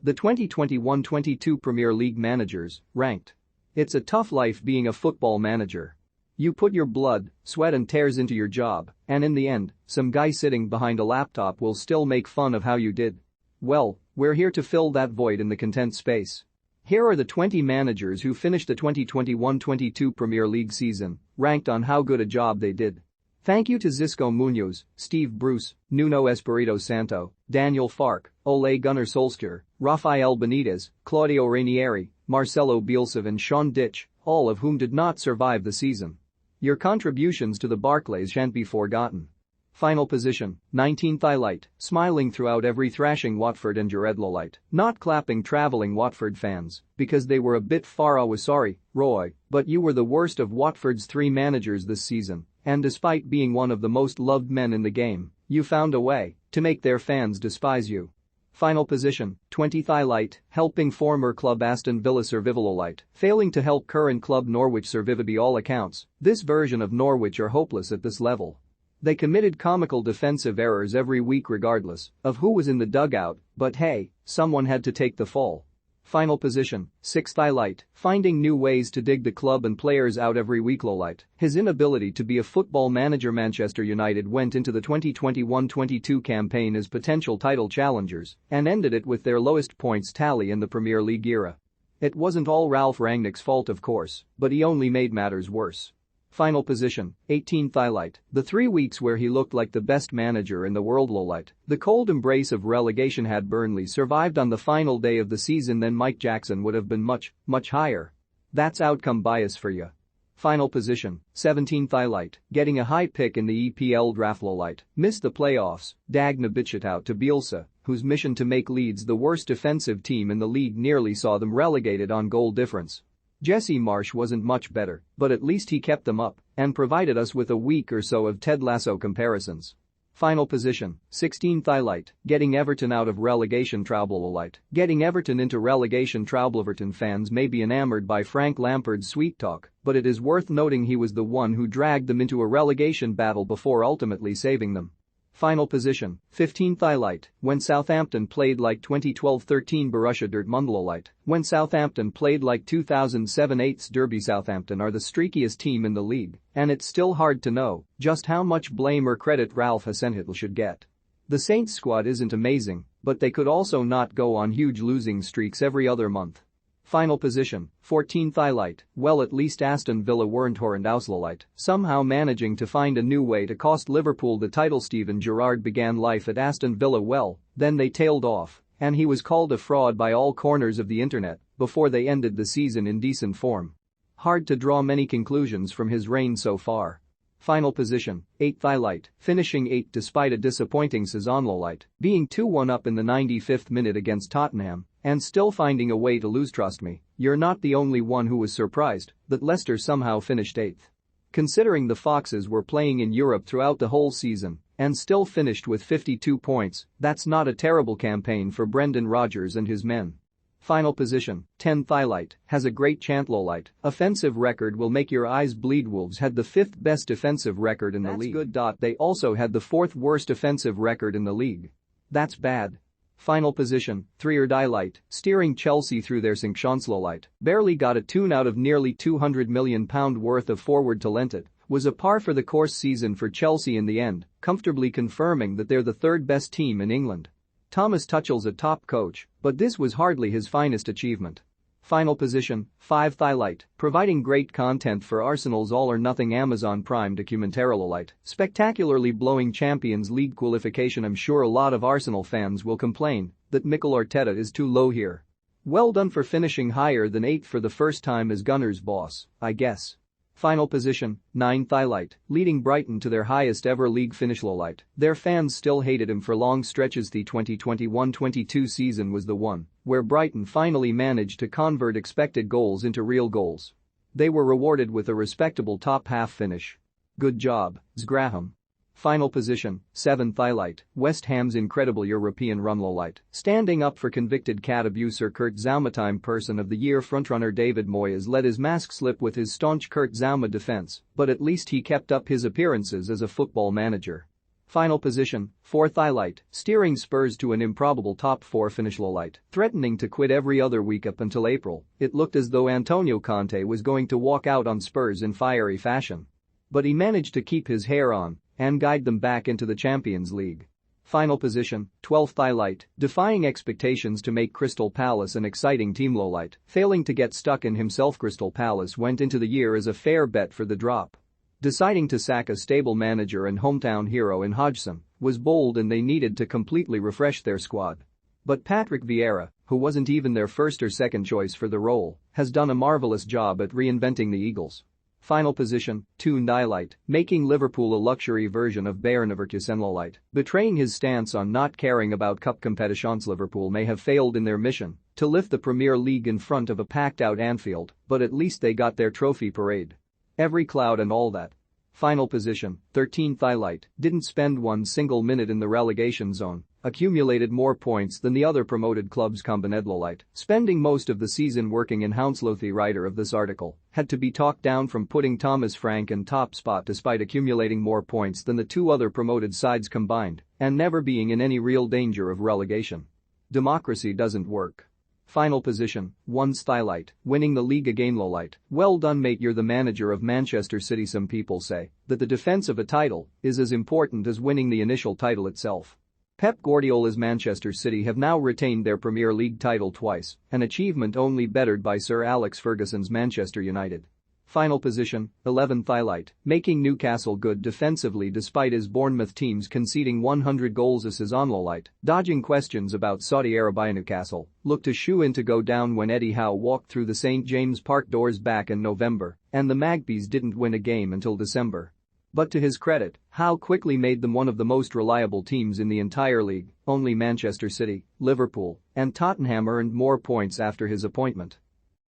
The 2021-22 Premier League managers, ranked. It's a tough life being a football manager. You put your blood, sweat and tears into your job, and in the end, some guy sitting behind a laptop will still make fun of how you did. Well, we're here to fill that void in the content space. Here are the 20 managers who finished the 2021-22 Premier League season, ranked on how good a job they did. Thank you to Xisco Munoz, Steve Bruce, Nuno Espirito Santo, Daniel Farke, Ole Gunnar Solskjaer, Rafael Benitez, Claudio Ranieri, Marcelo Bielsa and Sean Dyche, all of whom did not survive the season. Your contributions to the Barclays shan't be forgotten. Final position, 19th highlight, smiling throughout every thrashing Watford and Jared Lolite, not clapping travelling Watford fans, because they were a bit far away. Sorry, Roy, but you were the worst of Watford's 3 managers this season, and despite being one of the most loved men in the game, you found a way to make their fans despise you. Final position, 20th highlight, helping former club Aston Villa survival Lolite, failing to help current club Norwich survive by all accounts. This version of Norwich are hopeless at this level. They committed comical defensive errors every week regardless of who was in the dugout, but hey, someone had to take the fall. Final position, 6th highlight, finding new ways to dig the club and players out every week Lolite. His inability to be a football manager. Manchester United went into the 2021-22 campaign as potential title challengers and ended it with their lowest points tally in the Premier League era. It wasn't all Ralf Rangnick's fault of course, but he only made matters worse. Final position, 18th highlight, the 3 weeks where he looked like the best manager in the world Lolite. The cold embrace of relegation. Had Burnley survived on the final day of the season, then Mike Jackson would have been much higher. That's outcome bias for you. Final position, 17th highlight, getting a high pick in the EPL draft Lolite. Missed the playoffs, Dagna bitch it out to Bielsa, whose mission to make Leeds the worst defensive team in the league nearly saw them relegated on goal difference. Jesse Marsch wasn't much better, but at least he kept them up and provided us with a week or so of Ted Lasso comparisons. Final position, 16th highlight, getting Everton out of relegation trouble Lolite. Getting Everton into relegation trouble. Everton fans may be enamored by Frank Lampard's sweet talk, but it is worth noting he was the one who dragged them into a relegation battle before ultimately saving them. Final position, 15th highlight, when Southampton played like 2012-13 Borussia Dortmund Lolite. When Southampton played like 2007-8's Derby. Southampton are the streakiest team in the league, and it's still hard to know just how much blame or credit Ralph Hasenhüttl should get. The Saints squad isn't amazing, but they could also not go on huge losing streaks every other month. Final position, 14th highlight, well at least Aston Villa weren't horrendous Lolite, somehow managing to find a new way to cost Liverpool the title. Steven Gerrard began life at Aston Villa well, then they tailed off, and he was called a fraud by all corners of the internet before they ended the season in decent form. Hard to draw many conclusions from his reign so far. Final position, 8th highlight, finishing 8th despite a disappointing season Lolite, being 2-1 up in the 95th minute against Tottenham and still finding a way to lose. Trust me, you're not the only one who was surprised that Leicester somehow finished 8th. Considering the Foxes were playing in Europe throughout the whole season and still finished with 52 points, that's not a terrible campaign for Brendan Rodgers and his men. Final position, 10th highlight, has a great chant Lolite. Offensive record will make your eyes bleed. Wolves had the 5th best defensive record in the league. Good. They also had the 4th worst offensive record in the league. That's bad. Final position, 3rd highlight, steering Chelsea through their sink chance Lolite. Barely got a tune out of nearly £200 million worth of forward talent. It was a par for the course season for Chelsea in the end, comfortably confirming that they're the 3rd best team in England. Thomas Tuchel's a top coach, but this was hardly his finest achievement. Final position, 5th highlight, providing great content for Arsenal's all-or-nothing Amazon Prime documentary Lolite, spectacularly blowing Champions League qualification. I'm sure a lot of Arsenal fans will complain that Mikel Arteta is too low here. Well done for finishing higher than 8th for the first time as Gunners boss, I guess. Final position, 9th highlight, leading Brighton to their highest ever league finish Lolite. Their fans still hated him for long stretches. The 2021-22 season was the one where Brighton finally managed to convert expected goals into real goals. They were rewarded with a respectable top half finish. Good job, Graham. Final position, 7th highlight, West Ham's incredible European run Lolite, standing up for convicted cat abuser Kurt Zouma. Time Person of the Year frontrunner David Moyes let his mask slip with his staunch Kurt Zouma defense, but at least he kept up his appearances as a football manager. Final position, 4th highlight, steering Spurs to an improbable top 4 finish. Lowlight, threatening to quit every other week up until April, it looked as though Antonio Conte was going to walk out on Spurs in fiery fashion. But he managed to keep his hair on and guide them back into the Champions League. Final position, 12th highlight, defying expectations to make Crystal Palace an exciting team. Lowlight, failing to get stuck in himself. Crystal Palace went into the year as a fair bet for the drop. Deciding to sack a stable manager and hometown hero in Hodgson was bold, and they needed to completely refresh their squad. But Patrick Vieira, who wasn't even their first or second choice for the role, has done a marvelous job at reinventing the Eagles. Final position, 2nd highlight, making Liverpool a luxury version of Bayern Leverkusen. Lowlight, betraying his stance on not caring about cup competitions. Liverpool may have failed in their mission to lift the Premier League in front of a packed-out Anfield, but at least they got their trophy parade. Every cloud and all that. Final position, 13th highlight, didn't spend one single minute in the relegation zone, accumulated more points than the other promoted clubs combined. Lowlight, spending most of the season working in Hounslow. The writer of this article had to be talked down from putting Thomas Frank in top spot despite accumulating more points than the two other promoted sides combined and never being in any real danger of relegation. Democracy doesn't work. Final position, 1st highlight, winning the league again. Lowlight, well done mate, you're the manager of Manchester City. Some people say that the defense of a title is as important as winning the initial title itself. Pep Guardiola's Manchester City have now retained their Premier League title twice, an achievement only bettered by Sir Alex Ferguson's Manchester United. Final position, 11th highlight, making Newcastle good defensively despite his Bournemouth teams conceding 100 goals. This is on. Lowlight, dodging questions about Saudi Arabia. Newcastle looked a shoe-in to go down when Eddie Howe walked through the St James Park doors back in November, and the Magpies didn't win a game until December. But to his credit, Howe quickly made them one of the most reliable teams in the entire league. Only Manchester City, Liverpool, and Tottenham earned more points after his appointment.